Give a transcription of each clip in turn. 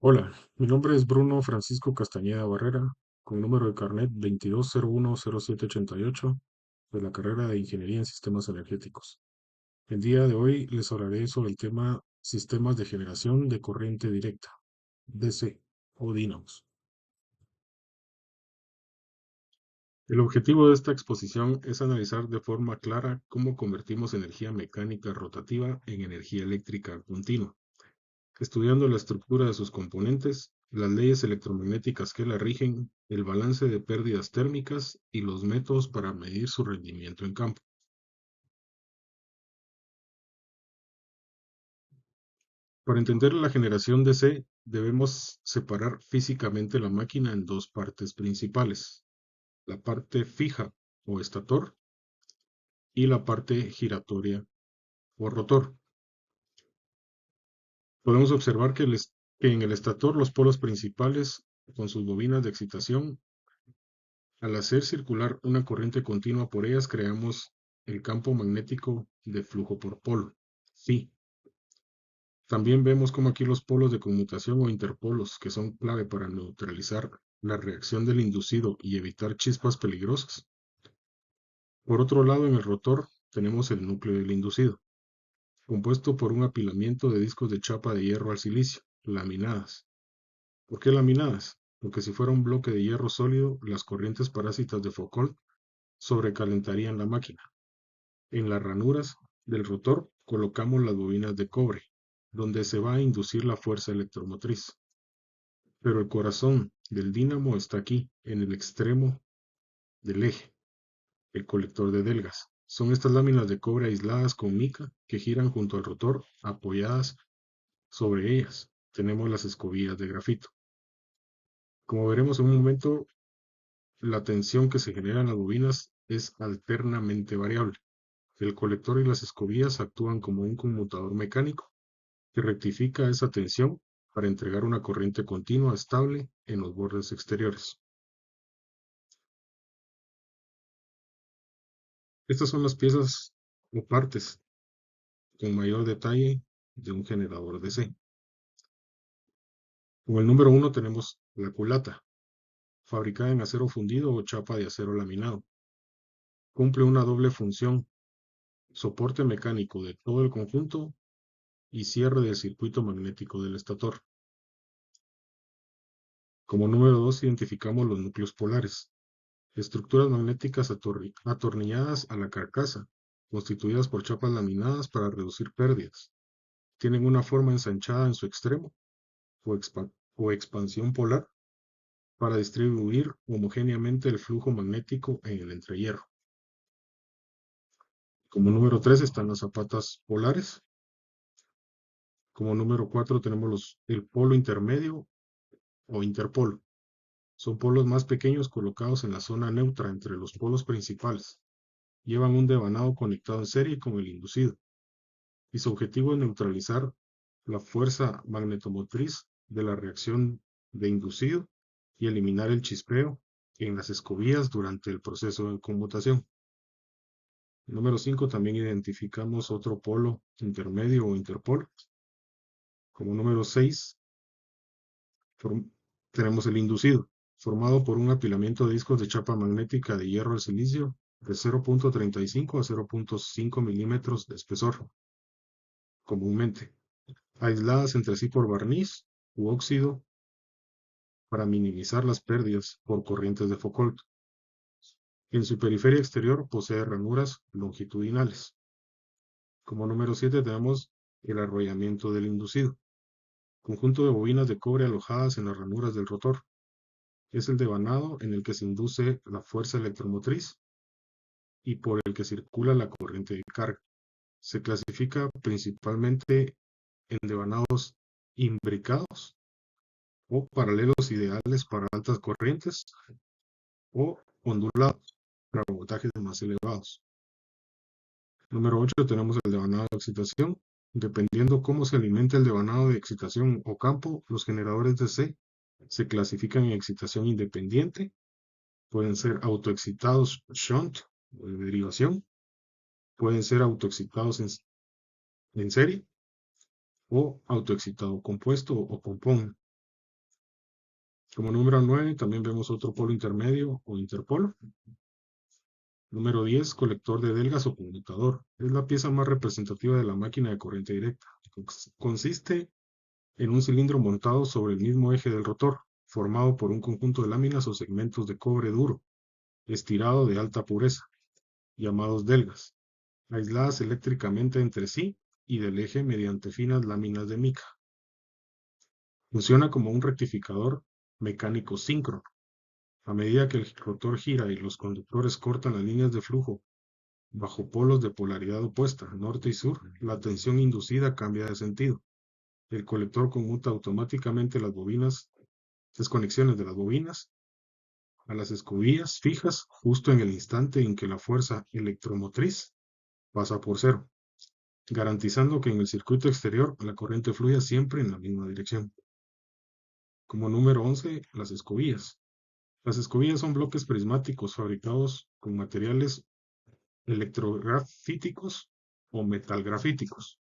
Hola, mi nombre es Bruno Francisco Castañeda Barrera, con número de carnet 22010788 de la carrera de Ingeniería en Sistemas Energéticos. El día de hoy les hablaré sobre el tema sistemas de generación de corriente directa, DC o dínamos. El objetivo de esta exposición es analizar de forma clara cómo convertimos energía mecánica rotativa en energía eléctrica continua, estudiando la estructura de sus componentes, las leyes electromagnéticas que la rigen, el balance de pérdidas térmicas y los métodos para medir su rendimiento en campo. Para entender la generación DC, debemos separar físicamente la máquina en dos partes principales, la parte fija o estator y la parte giratoria o rotor. Podemos observar que en el estator los polos principales, con sus bobinas de excitación, al hacer circular una corriente continua por ellas, creamos el campo magnético de flujo por polo, Phi. También vemos como aquí los polos de conmutación o interpolos, que son clave para neutralizar la reacción del inducido y evitar chispas peligrosas. Por otro lado, en el rotor tenemos el núcleo del inducido, compuesto por un apilamiento de discos de chapa de hierro al silicio, laminadas. ¿Por qué laminadas? Porque si fuera un bloque de hierro sólido, las corrientes parásitas de Foucault sobrecalentarían la máquina. En las ranuras del rotor colocamos las bobinas de cobre, donde se va a inducir la fuerza electromotriz. Pero el corazón del dínamo está aquí, en el extremo del eje, el colector de Delgas. Son estas láminas de cobre aisladas con mica que giran junto al rotor, apoyadas sobre ellas. Tenemos las escobillas de grafito. Como veremos en un momento, la tensión que se genera en las bobinas es alternamente variable. El colector y las escobillas actúan como un conmutador mecánico que rectifica esa tensión para entregar una corriente continua estable en los bordes exteriores. Estas son las piezas o partes con mayor detalle de un generador DC. Con el número 1 tenemos la culata, fabricada en acero fundido o chapa de acero laminado. Cumple una doble función: soporte mecánico de todo el conjunto y cierre del circuito magnético del estator. Como número 2 identificamos los núcleos polares, estructuras magnéticas atornilladas a la carcasa, constituidas por chapas laminadas para reducir pérdidas. Tienen una forma ensanchada en su extremo o, o expansión polar para distribuir homogéneamente el flujo magnético en el entrehierro. Como número 3 están las zapatas polares. Como número 4 tenemos el polo intermedio o interpolo. Son polos más pequeños colocados en la zona neutra entre los polos principales. Llevan un devanado conectado en serie con el inducido, y su objetivo es neutralizar la fuerza magnetomotriz de la reacción de inducido y eliminar el chispeo en las escobillas durante el proceso de conmutación. Número 5 también identificamos otro polo intermedio o interpolo. Como número 6 tenemos el inducido, formado por un apilamiento de discos de chapa magnética de hierro al silicio de 0.35 a 0.5 milímetros de espesor, comúnmente, aisladas entre sí por barniz u óxido para minimizar las pérdidas por corrientes de Foucault. En su periferia exterior posee ranuras longitudinales. Como número 7 tenemos el arrollamiento del inducido, conjunto de bobinas de cobre alojadas en las ranuras del rotor. Es el devanado en el que se induce la fuerza electromotriz y por el que circula la corriente de carga. Se clasifica principalmente en devanados imbricados o paralelos ideales para altas corrientes o ondulados para voltajes más elevados. Número 8 tenemos el devanado de excitación. Dependiendo cómo se alimenta el devanado de excitación o campo, los generadores DC se clasifican en excitación independiente, pueden ser autoexcitados shunt o de derivación, pueden ser autoexcitados en serie o autoexcitado compuesto o compound. Como número 9 también vemos otro polo intermedio o interpolo. Número 10, colector de delgas o conmutador. Es la pieza más representativa de la máquina de corriente directa. Consiste en un cilindro montado sobre el mismo eje del rotor, formado por un conjunto de láminas o segmentos de cobre duro, estirado de alta pureza, llamados delgas, aisladas eléctricamente entre sí y del eje mediante finas láminas de mica. Funciona como un rectificador mecánico síncrono. A medida que el rotor gira y los conductores cortan las líneas de flujo bajo polos de polaridad opuesta, norte y sur, la tensión inducida cambia de sentido. El colector conmuta automáticamente las desconexiones de las bobinas a las escobillas fijas justo en el instante en que la fuerza electromotriz pasa por cero, garantizando que en el circuito exterior la corriente fluya siempre en la misma dirección. Como número 11, las escobillas. Las escobillas son bloques prismáticos fabricados con materiales electrografíticos o metalgrafíticos.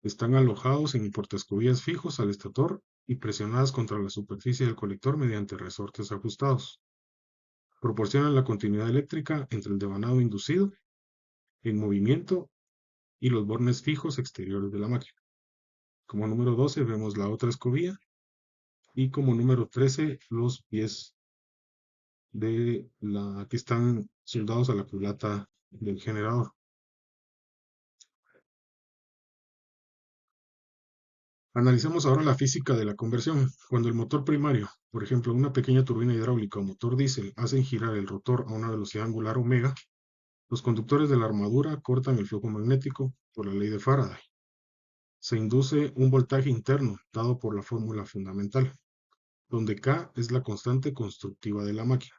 Están alojados en portaescobillas fijos al estator y presionadas contra la superficie del colector mediante resortes ajustados. Proporcionan la continuidad eléctrica entre el devanado inducido en movimiento y los bornes fijos exteriores de la máquina. Como número 12 vemos la otra escobilla y como número 13 los pies que están soldados a la culata del generador. Analicemos ahora la física de la conversión. Cuando el motor primario, por ejemplo una pequeña turbina hidráulica o motor diésel, hacen girar el rotor a una velocidad angular omega, los conductores de la armadura cortan el flujo magnético por la ley de Faraday. Se induce un voltaje interno dado por la fórmula fundamental, donde K es la constante constructiva de la máquina.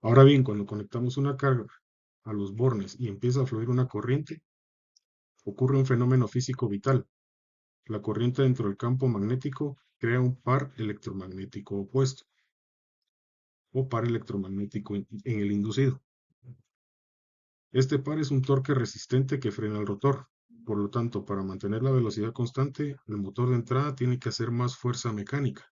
Ahora bien, cuando conectamos una carga a los bornes y empieza a fluir una corriente, ocurre un fenómeno físico vital. La corriente dentro del campo magnético crea un par electromagnético opuesto o par electromagnético en el inducido. Este par es un torque resistente que frena el rotor. Por lo tanto, para mantener la velocidad constante, el motor de entrada tiene que hacer más fuerza mecánica.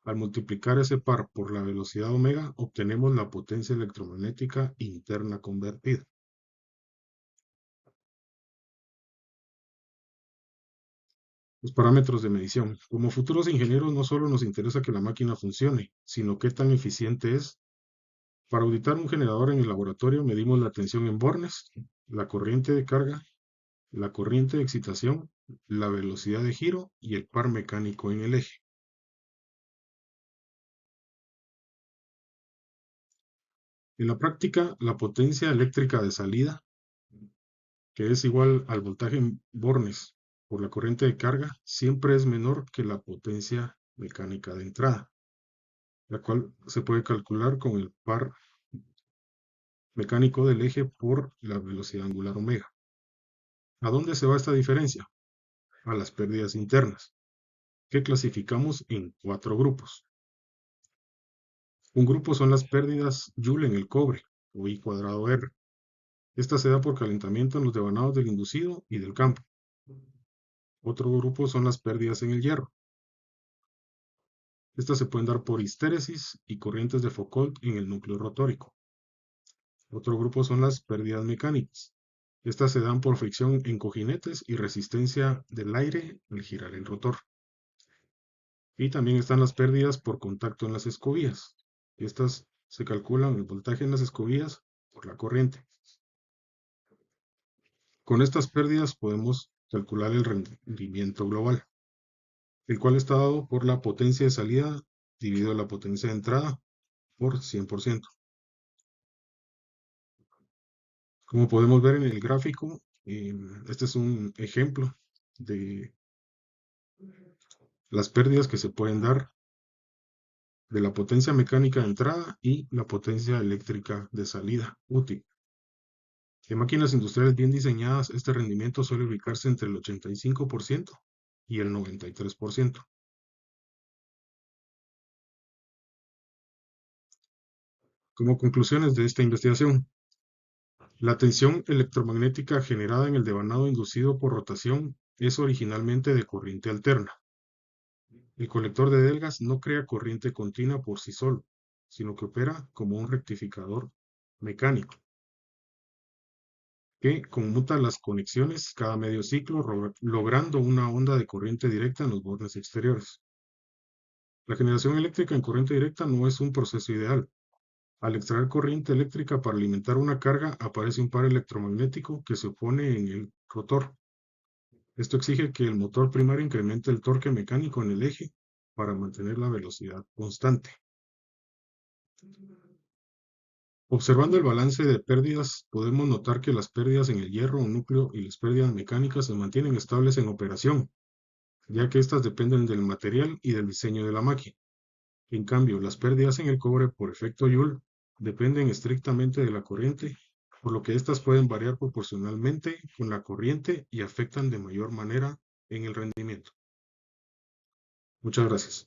Al multiplicar ese par por la velocidad omega, obtenemos la potencia electromagnética interna convertida. Los parámetros de medición. Como futuros ingenieros, no solo nos interesa que la máquina funcione, sino qué tan eficiente es. Para auditar un generador en el laboratorio, medimos la tensión en bornes, la corriente de carga, la corriente de excitación, la velocidad de giro y el par mecánico en el eje. En la práctica, la potencia eléctrica de salida, que es igual al voltaje en bornes por la corriente de carga, siempre es menor que la potencia mecánica de entrada, la cual se puede calcular con el par mecánico del eje por la velocidad angular omega. ¿A dónde se va esta diferencia? A las pérdidas internas, que clasificamos en 4 grupos. Un grupo son las pérdidas Joule en el cobre, o I cuadrado R. Esta se da por calentamiento en los devanados del inducido y del campo. Otro grupo son las pérdidas en el hierro. Estas se pueden dar por histéresis y corrientes de Foucault en el núcleo rotórico. Otro grupo son las pérdidas mecánicas. Estas se dan por fricción en cojinetes y resistencia del aire al girar el rotor. Y también están las pérdidas por contacto en las escobillas. Estas se calculan el voltaje en las escobillas por la corriente. Con estas pérdidas podemos calcular el rendimiento global, el cual está dado por la potencia de salida dividido la potencia de entrada por 100%. Como podemos ver en el gráfico, este es un ejemplo de las pérdidas que se pueden dar de la potencia mecánica de entrada y la potencia eléctrica de salida útil. En máquinas industriales bien diseñadas, este rendimiento suele ubicarse entre el 85% y el 93%. Como conclusiones de esta investigación, la tensión electromagnética generada en el devanado inducido por rotación es originalmente de corriente alterna. El colector de Delgas no crea corriente continua por sí solo, sino que opera como un rectificador mecánico que conmuta las conexiones cada medio ciclo, logrando una onda de corriente directa en los bordes exteriores. La generación eléctrica en corriente directa no es un proceso ideal. Al extraer corriente eléctrica para alimentar una carga, aparece un par electromagnético que se opone en el rotor. Esto exige que el motor primario incremente el torque mecánico en el eje para mantener la velocidad constante. Observando el balance de pérdidas, podemos notar que las pérdidas en el hierro o núcleo y las pérdidas mecánicas se mantienen estables en operación, ya que estas dependen del material y del diseño de la máquina. En cambio, las pérdidas en el cobre por efecto Joule dependen estrictamente de la corriente, por lo que estas pueden variar proporcionalmente con la corriente y afectan de mayor manera en el rendimiento. Muchas gracias.